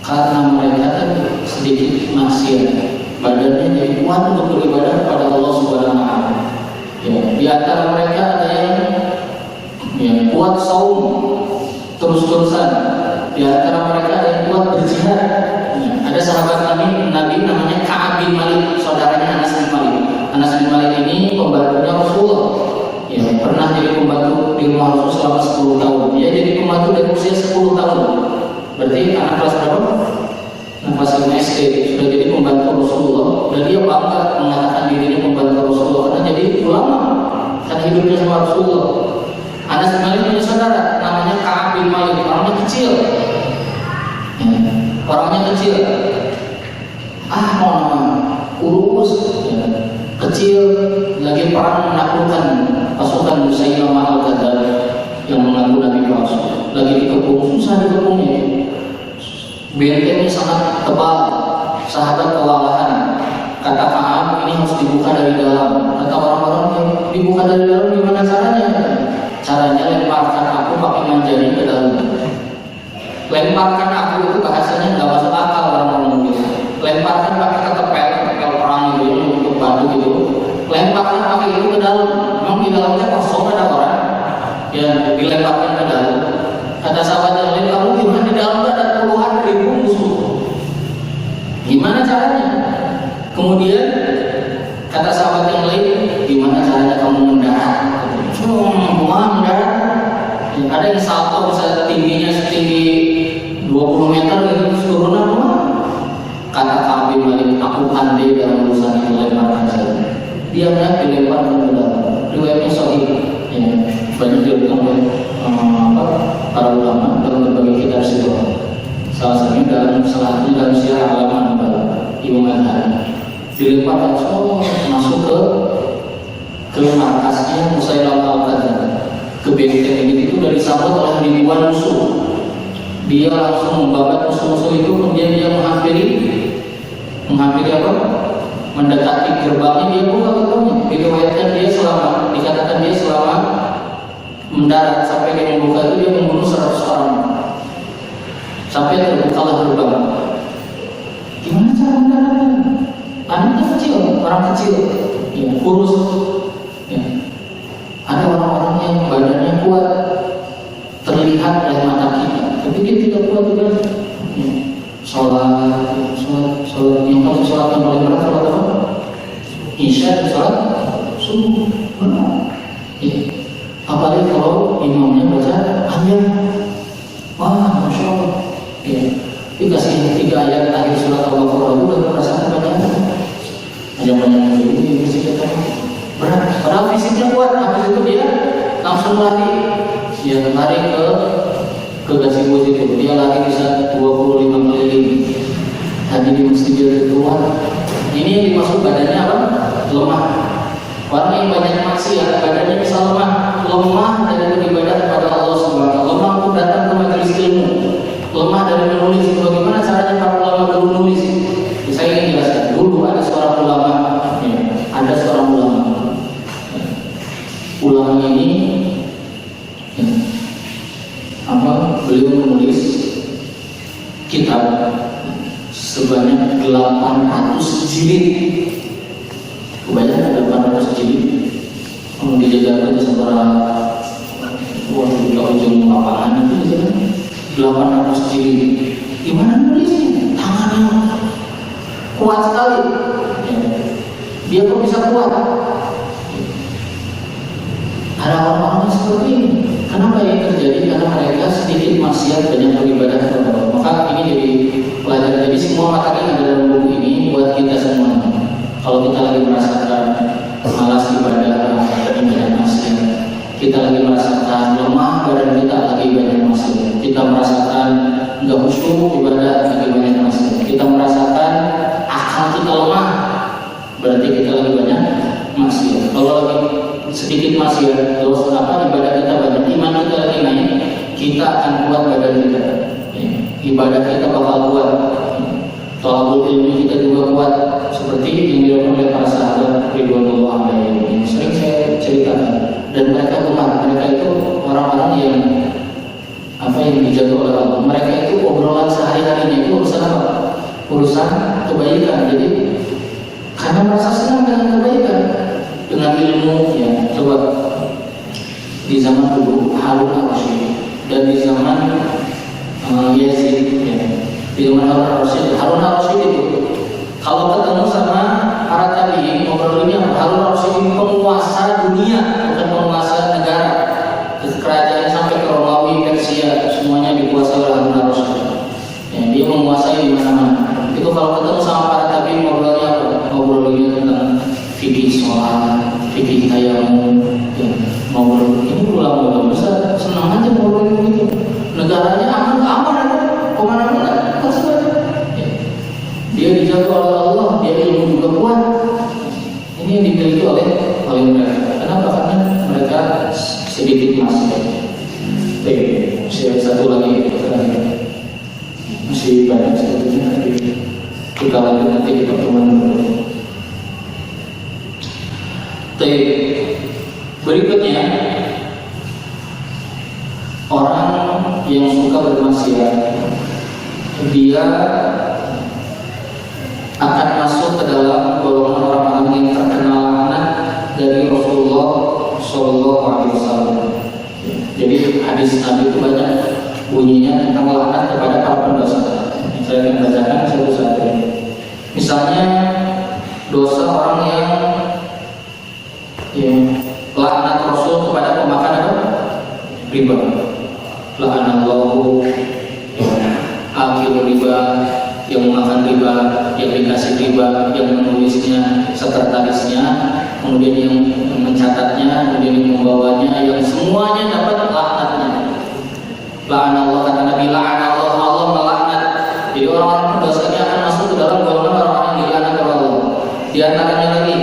Karena mereka sedikit maksiat, badannya jadi kuat untuk beribadah kepada Allah Subhanahu wa Ta'ala. Ya, di antara mereka ada yang kuat saum terus-terusan. Di antara mereka ada yang kuat berjihad. Ya, ada sahabat Nabi namanya Ka'ab bin Malik, saudaranya Anas bin Malik. Anas bin Malik ini pembantunya Rasulullah. Ya, pernah jadi pembantu di rumah Rasul selama 10 tahun. Dia jadi pembantu dari usia 10 tahun. Berarti anak kelas berapa? Anak kelas 5 SD sudah jadi pembantu Rasulullah. Dan dia bangga mengatakan dirinya pembantu Rasulullah karena jadi ulama, kan hidupnya sama Rasulullah. Anas bin Malik punya saudara namanya Ka'ab bin Malik, orangnya kecil. Ya, orangnya kecil. Kurus, ya, kecil, lagi perang menaklukkan pasukan Musailamah al-Kadzdzab yang mengaku Nabi palsu. Lagi dikepung, susah dikepungnya. Bentengnya sangat tebal, sahabat kewalahan. Kata Ka'ab, ini harus dibuka dari dalam. Kata orang-orang yang dibuka dari dalam, gimana caranya? Caranya lemparkan aku pakai manjanya ke dalam. Lemparkan aku itu bahasanya nggak masuk akal orang ngomong gitu. Lemparkan pakai ketepel perang gitu, untuk batu gitu. Lemparkan pakai itu ke dalam. Memang di dalamnya kosong, ada orang. Ya, dilemparkan ke dalam. Kata sahabat yang lain, kamu gimana di dalam ada puluhan ribu musuh? Gimana caranya? Kemudian kata sahabat yang lain, gimana caranya kamu mendarat? Mendarat. Ya, ada yang salto bisa tingginya setinggi 20 meter gitu, terus turunan rumah. Kata Ka'ab bin Malik, aku pandai dalam urusan itu, lemparkan saja. Dia dilemparkan ke dalam. Riwayatnya sahih. Ya, banyak dilakukan oleh para ulama dalam berbagai kitab sejarah. Salah satunya dalam Syiar Alaman Imam Al-Hadi. Dilemparkan masuk ke markasnya Musailamah Al-Kadzdzab, ke benteng itu dari disambut oleh ribuan musuh. Dia langsung membabat musuh-musuh itu, kemudian dia menghampiri apa? Mendekati gerbangnya, dia buka gerbangnya. Diriwayatkan dia dikatakan dia selama mendarat sampai dia membuka itu dia membunuh 100 orang. Sampai terbukalah gerbang. Gimana cara mendaratnya? Anaknya kecil, orang kecil, ya, kurus. Ya. Ada orang-orang yang badannya kuat, terlihat oleh mata kita, tapi dia tidak kuat juga. Ya. Sholat yang paling sholat yang paling berat sholat apa? Isya dan sholat subuh. Benar. Ya. Apalagi kalau imamnya baca ayat, wah, masya Allah. Ya. Dikasih 3 ayat akhir surat Al-Baqarah itu udah merasakan banyak. Banyak ini fisiknya berat. Padahal fisiknya kuat. Habis itu dia langsung lari. Ya, lari ke gazebo itu. Dia lari bisa 25 keliling. Tadi di masjid dia keluar. Ini yang dimaksud badannya apa? Lemah. Orang yang banyak maksiat, badannya bisa lemah. Lemah dari beribadah kepada Allah Subhanahu wa taala. Lemah untuk datang ke majelis ilmu. Lemah dari menulis. Bagaimana caranya para ulama dulu menulis? Saya ingin jelaskan. Dulu ada seorang ulama, ya, ada seorang ulama. Ulama ini, ya, beliau menulis kitab sebanyak 800 jilid. Kebanyakan 800 jilid. Kalau dijajarkan sementara ujung lapangan itu 800 jilid. Gimana nulisnya? Tangannya kuat sekali. Dia kok bisa kuat? Ada orang-orang seperti ini. Kenapa ini terjadi? Karena mereka sedikit maksiat, banyak beribadah kepada Allah. Maka ini jadi pelajaran. Jadi semua materi yang ada dalam buku ini buat kita semua. Kalau kita lagi merasakan malas ibadah maksiat, kita lagi merasakan lemah badan kita lagi banyak maksiat, kita merasakan nggak khusyuk ibadah lagi banyak maksiat, kita merasakan akal kita lemah, berarti kita lagi banyak maksiat. Kalau lagi sedikit maksiat, terus ibadah kita banyak, iman kita lagi naik, kita akan kuat badan kita, ibadah kita bakal kuat, thalabul ilmi kita juga kuat, seperti yang dilakukan oleh para sahabat ridwanullah alaihim. Sering saya ceritakan, dan mereka gemar. Mereka itu orang-orang yang dijaga oleh Allah. Mereka itu obrolan sehari-harinya itu urusan apa? Urusan kebaikan. Jadi karena merasa senang dengan kebaikan, dengan ilmu. Ya, coba di zaman dulu Harun al-Rasyid dan di zaman Yazid, ya, di zaman Harun al-Rasyid itu kalau ketemu sama para tabi'in ngobrolnya, Harun al-Rasyid itu penguasa dunia, bukan penguasa negara. Kerajaan sampai ke Romawi, Persia, semuanya dikuasai oleh Harun al-Rasyid. Ya, dia menguasai di mana-mana. Itu kalau ketemu sama para tabi'in ngobrolnya apa? Ngobrolnya tentang fikih sholat, fikih tayamum, ya, ngobrol. Ini ulama-ulama besar senang aja ngobrol begitu. Negaranya aman, kemana-mana, dia dijaga oleh Allah, dia ilmu juga kuat. Ini yang dimiliki oleh mereka. Kenapa? Karena mereka sedikit maksiat. Baik, satu lagi masih banyak sebetulnya, tapi kita lanjut nanti di pertemuan berikutnya. Baik. Berikutnya, orang yang suka bermaksiat, dia akan masuk ke dalam golongan orang-orang yang terkena laknat dari Rasulullah Shallallahu Alaihi Wasallam. Jadi hadis Nabi itu banyak bunyinya tentang laknat kepada para pendosa. Saya akan bacakan satu-satu. Misalnya dosa orang yang laknat Rasul kepada pemakan apa? Riba. Laknallahu akil riba, yang memakan riba, yang dikasih riba, yang menulisnya, sekretarisnya, kemudian yang mencatatnya, kemudian yang membawanya, yang semuanya dapat laknatnya. La'anallah, kata Nabi, la'anallah, Allah melaknat. Jadi orang-orang pendosanya akan masuk ke dalam golongan orang-orang yang dilaknat oleh Allah. Di antaranya lagi,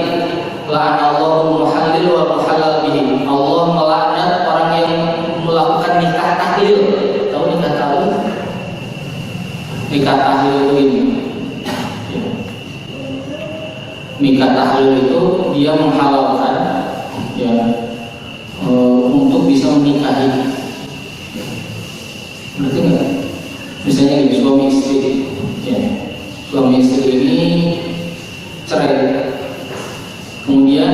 la'anallahu muhallil wa muhallal bihi. Allah melaknat orang yang melakukan nikah tahlil. Tahu nikah tahlil? Nikah tahlil itu ini. Nikah tahlil itu dia menghalalkan untuk bisa menikahi. Berarti enggak? Misalnya gini, suami istri, suami istri ini cerai, kemudian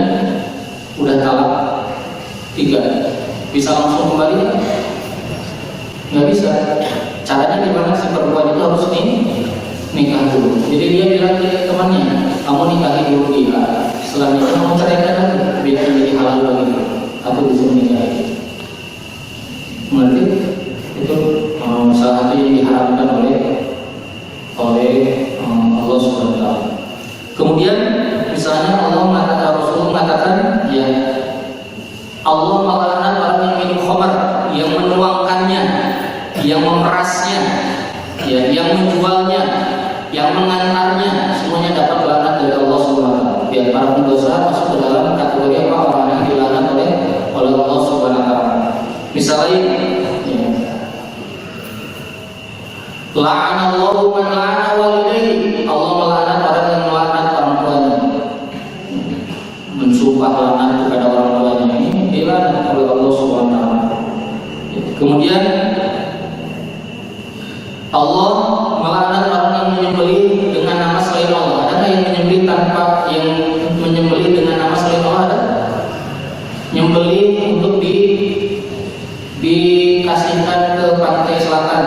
udah talak 3, bisa langsung kembali? Nggak bisa. Caranya gimana? Si perempuan itu harus nikah dulu. Jadi dia bilang ke temannya, kamu nikahi dulu dia, setelah itu kamu ceraikan lagi, biar jadi halal lagi, aku bisa menikahi. Mengerti? Itu salah satu yang diharamkan oleh Allah Subhanahu wa taala. Kemudian misalnya Allah mengatakan, Rasul mengatakan, Allah melaknat orang yang minum khamar, yang menuangkannya, yang memerasnya, yang menjualnya, yang mengantarnya, semuanya dapat laknat dari Allah Subhanahu wa taala. Biar para pendosa masuk ke dalam kategori orang yang dilaknat oleh Allah Subhanahu wa taala. Misalnya la'anallahu man la'ana walidayhi. Allah melaknat orang yang melaknat orang tuanya, mensumpah laknat kepada orang tuanya, ini dilaknat oleh Allah Subhanahu wa taala. Kemudian Allah melaknat orang yang menyembelih dengan nama selain Allah. Adakah yang menyembelih dengan nama selain Allah? Ada? Nyembelih untuk dikasihkan ke pantai selatan,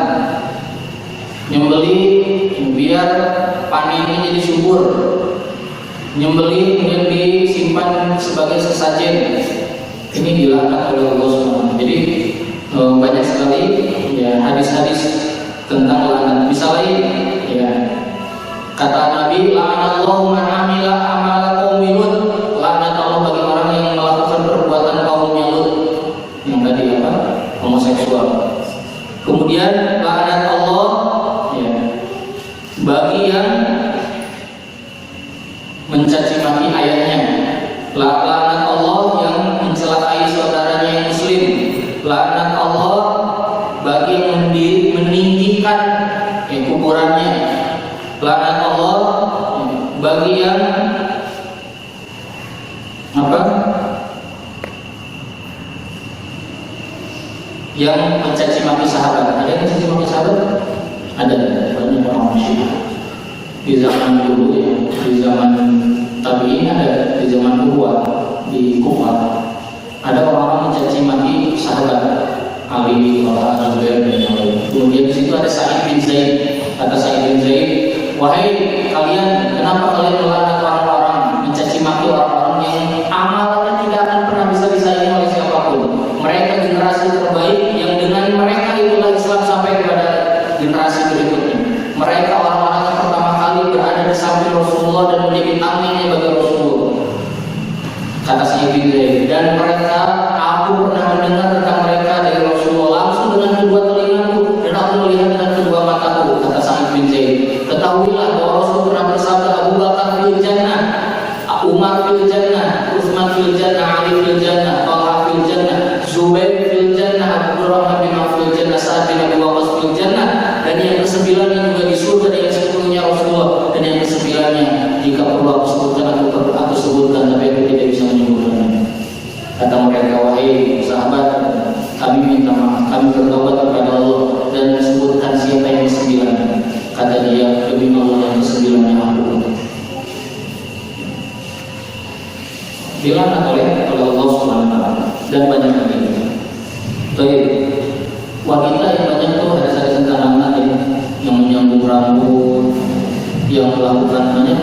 nyembelih biar panennya jadi subur, nyembelih kemudian disimpan sebagai sesajen, ini dilaknat oleh Allah SWT. Jadi banyak sekali hadis-hadis tentang laknat. Misalnya kata Nabi, la'anallahu man amila amala qaumi Lut. Laknat Allah bagi orang yang melakukan perbuatan kaumnya Lut, yang tadi homoseksual. Kemudian laknat Allah bagi yang mencaci maki ayahnya. Laknat Allah yang mencelakai saudaranya yang muslim. Laknat Allah bagi yang meninggikan kuburannya. Laknat Allah bagi yang yang mencaci maki sahabat. Ada yang mencaci maki sahabat? Ada, banyak orang Syiah. Di zaman dulu di zaman tabi'in ada, di zaman Urwa di Kufah ada orang-orang mencaci maki sahabat Ali, Zubair dan yang lain. Kemudian di situ ada Sa'id bin Zaid. Kata Sa'id bin Zaid, wahai kalian, kenapa kalian melaknat orang-orang, mencaci maki orang-orang yang amalannya tidak akan pernah bisa disaingi oleh siapapun? Mereka generasi terbaik yang dengan mereka itulah Islam sampai kepada generasi berikutnya. Mereka orang-orang yang pertama kali berada di samping Rasulullah dan menjadi tamengnya bagi Rasulullah. Kata Sa'id bin Zaid, dan mereka, aku pernah mendengar tentang mereka dari Rasulullah langsung dengan kedua telingaku, dan aku melihat dengan kedua mataku. Kata Sa'id bin Zaid, ketahuilah bahwa Rasul pernah bersabda, Abu Bakar fil jannah, Umar fil jannah, Utsman fil jannah, Ali fil jannah, Talha fil jannah, Zubair fil jannah, Abdurrahman bin Auf fil jannah, Sa'ad bin Abi Waqqas fil jannah, dan yang kesembilannya juga di surga dengan sepuluhnya Rasulullah, dan yang kesembilannya jika perlu aku sebutkan, aku sebutkan, tapi aku tidak bisa menyebutkannya. Kata mereka, wahai sahabat, kami minta maaf, kami bertobat kepada Allah dan sebutkan siapa yang kesembilan. Kata dia, demi Allah yang kesembilan yang aku. Dilaknat oleh Allah Subhanahu wa taala dan banyak lagi. Jadi wanita yang banyak tuh ada saya tentang anak yang menyambung rambut, yang melakukan banyak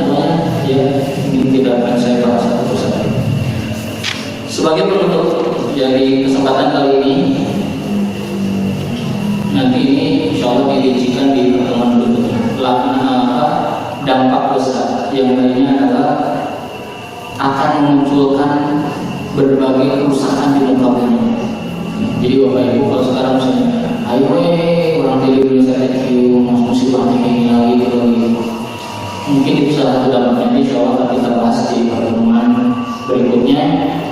ya, ini tidak akan saya bahas satu persatu. Sebagai penutup dari kesempatan kali ini, nanti ini insya Allah dirincikan di pertemuan berikutnya. Dampak besar yang lainnya adalah akan memunculkan berbagai kerusakan di muka bumi. Jadi Bapak Ibu kalau sekarang misalnya, ayo orang Indonesia musibah ini lagi, mungkin itu salah satu dampaknya. Insya Allah akan kita bahas di pertemuan berikutnya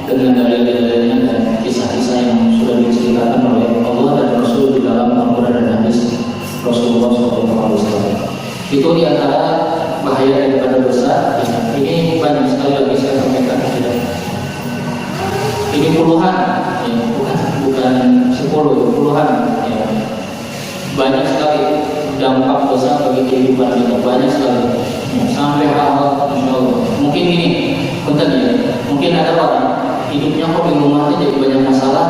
dengan dalil-dalilnya dan kisah-kisah yang sudah diceritakan oleh Allah dan Rasul di dalam Al-Quran dan hadis Rasulullah SAW. Itu diantara bahaya daripada dosa. Ini banyak sekali lagi saya sampaikan. Ini puluhan, ya, bukan 10, puluhan. Ya. Banyak sekali dampak dosa bagi kehidupan kita, banyak sekali. Ya, sampai hal-hal, insya Allah. Mungkin ini, bentar ya. Mungkin ada orang hidupnya kok di rumahnya jadi banyak masalah.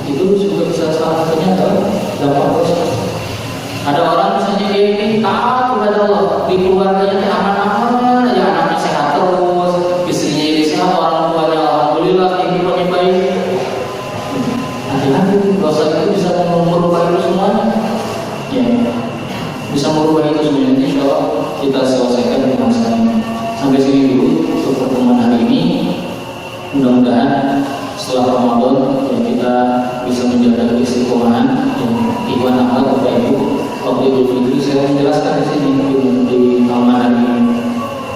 Itu juga bisa salah satunya adalah dampak dosa. Ada orang misalnya dia ini taat kepada Allah, di keluarganya aman-aman, ya anaknya sehat terus, istrinya jadi sehat, orang tuanya alhamdulillah kehidupannya baik. Hati-hati, dosa itu bisa merubah itu semuanya. Ya, bisa merubah itu semuanya. Insya Allah kita selesaikan dengan masalah. Sampai sini dulu untuk pertemuan hari ini. Mudah-mudahan setelah Ramadan ya, kita bisa menjaga istiqomahan dan ikhwan amal Bapak Ibu. Waktu Idul Fitri saya menjelaskan di sini di Ramadan ini.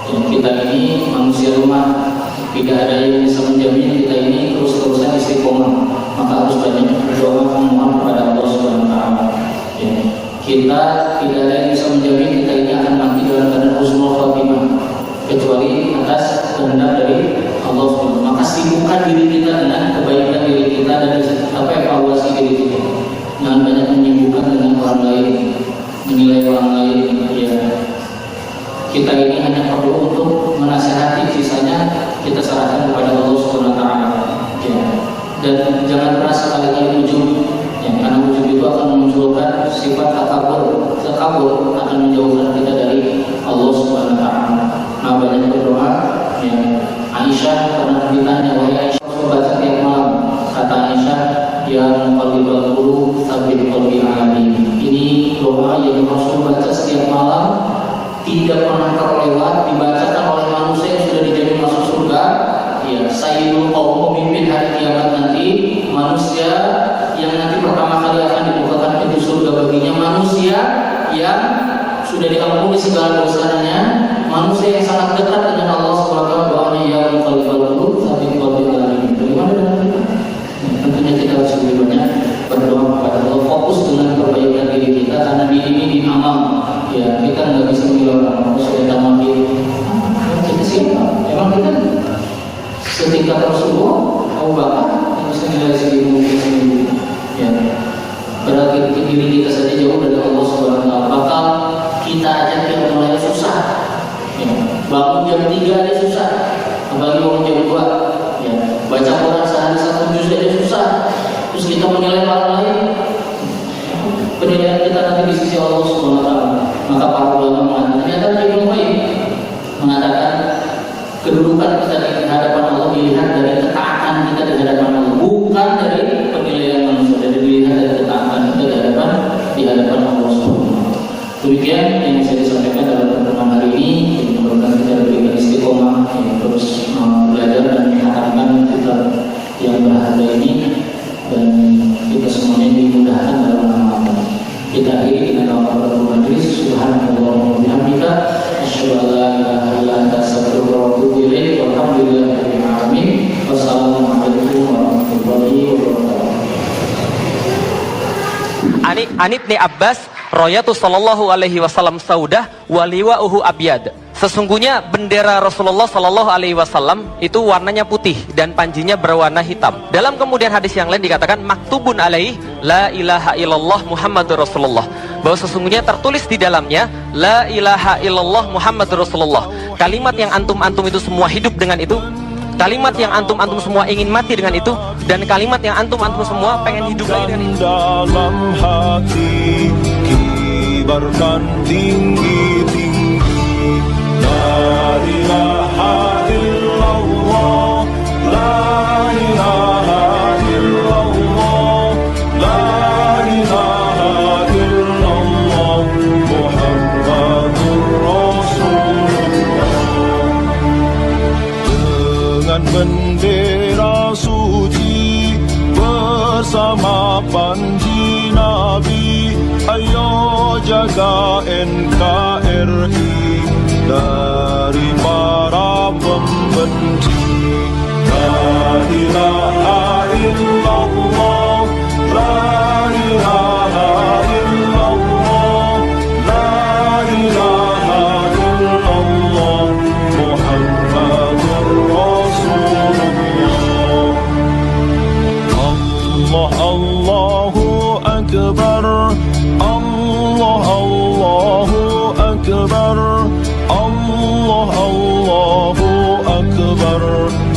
Ya, kita ini manusia lemah, tidak ada yang bisa menjamin kita ini terus-terusan istiqomah. Maka harus banyak berdoa memohon kepada Allah Subhanahu wa taala. Ya, kita tidak ada yang bisa menjamin kita ini akan mati dalam keadaan husnul khotimah kecuali atas kehendak dari Allah Subhanahu. Maka sibukkan diri kita dengan kebaikan diri kita dan evaluasi diri kita. Jangan banyak menyibukkan dengan orang lain, menilai orang lain. Ya, kita ini hanya perlu untuk menasihati, sisanya kita serahkan kepada Allah Subhanahu wa taala. Ya. Dan jangan pernah sekali-kali ujub, ya, karena ujub itu akan memunculkan sifat takabur. Takabur akan menjauhkan kita dari Allah Subhanahu wa taala. Nah, banyak berdoa. Ya. Aisyah pernah ditanya, wahai Aisyah, baca tiap malam. Kata Aisyah, yang qalbul qulub sabit qalbi alani. Ini doa yang Rasul baca setiap malam, tidak pernah terlewat, dibacakan oleh manusia yang sudah dijamin masuk surga. Ya, Sayyidul Qaum, pemimpin hari kiamat nanti, manusia yang nanti pertama kali akan dibukakan pintu surga baginya, manusia yang sudah diampuni segala dosanya, manusia yang sangat dekat dengan Allah Subhanahu wa taala. Doanya ya qalbul qulub sabit qalbi alani. Bagaimana dengan kita? Tentunya kita harus lebih banyak berdoa kepada Allah, fokus dengan perbaikan diri kita, karena diri ini di amal. Ya, kita nggak bisa menilai orang supaya tamat kita siapa? Emang kita setingkat Rasulullah, Abu Bakar yang bisa nilai sendiri mungkin sendiri. Ya, berarti diri kita saja jauh dari Allah Subhanahu wa taala. Bakal kita aja yang mulai susah. Ya, bangun jam 3 aja susah, apalagi bangun jam 2. Ya, baca Quran sehari 1 juz aja susah. Terus kita menilai orang lain, penilaian kita nanti di sisi Allah Subhanahu wa taala. Maka para ulama mengatakan, ternyata Ibnu Qayyim mengatakan kedudukan kita di hadapan Allah dilihat dari ketaatan kita di hadapan Allah, bukan dari penilaian manusia, dari dilihat dari ketaatan kita di hadapan Allah Subhanahu wa taala. Demikian yang bisa disampaikan dalam pertemuan hari ini. Mudah-mudahan kita diberikan istiqomah yang terus belajar dan menghatamkan kita yang berharga ini, dan kita semuanya dimudahkan dalam mengamalkan. Kita akhiri dengan doa pertemuan majelis. Subhanallah wa bihamdika, asyhadu an la ilaha illa anta, astaghfiruka wa atubu ilaik. Walhamdulillahirabbil alamin. Wassalamualaikum warahmatullahi wabarakatuh. Ani ibn Abbas, Royatu sallallahu alaihi wasallam saudah waliwa'uhu abyad. Sesungguhnya bendera Rasulullah Shallallahu Alaihi Wasallam itu warnanya putih dan panjinya berwarna hitam. Dalam kemudian hadis yang lain dikatakan maktubun alaih la ilaha illallah Muhammadur Rasulullah, bahwa sesungguhnya tertulis di dalamnya la ilaha illallah Muhammadur Rasulullah. Kalimat yang antum-antum itu semua hidup dengan itu, kalimat yang antum-antum semua ingin mati dengan itu, dan kalimat yang antum-antum semua pengen hidup lagi dengan itu. Dalam hati kibarkan tinggi-tinggi La ilaha illallah, la ilaha illallah, la ilaha illallah, Muhammadur Rasulullah. Dengan bendera suci bersama panji Nabi, ayo jaga NKRI dari para pembenci. La ilaha illallah, la ilaha illallah, la ilaha illallah, Muhammadur Rasulullah. Allah Allahu Akbar, Allah Allahu Akbar, Allah Allahu Akbar,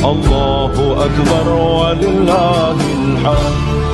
Allahu Akbar walillahil hamd.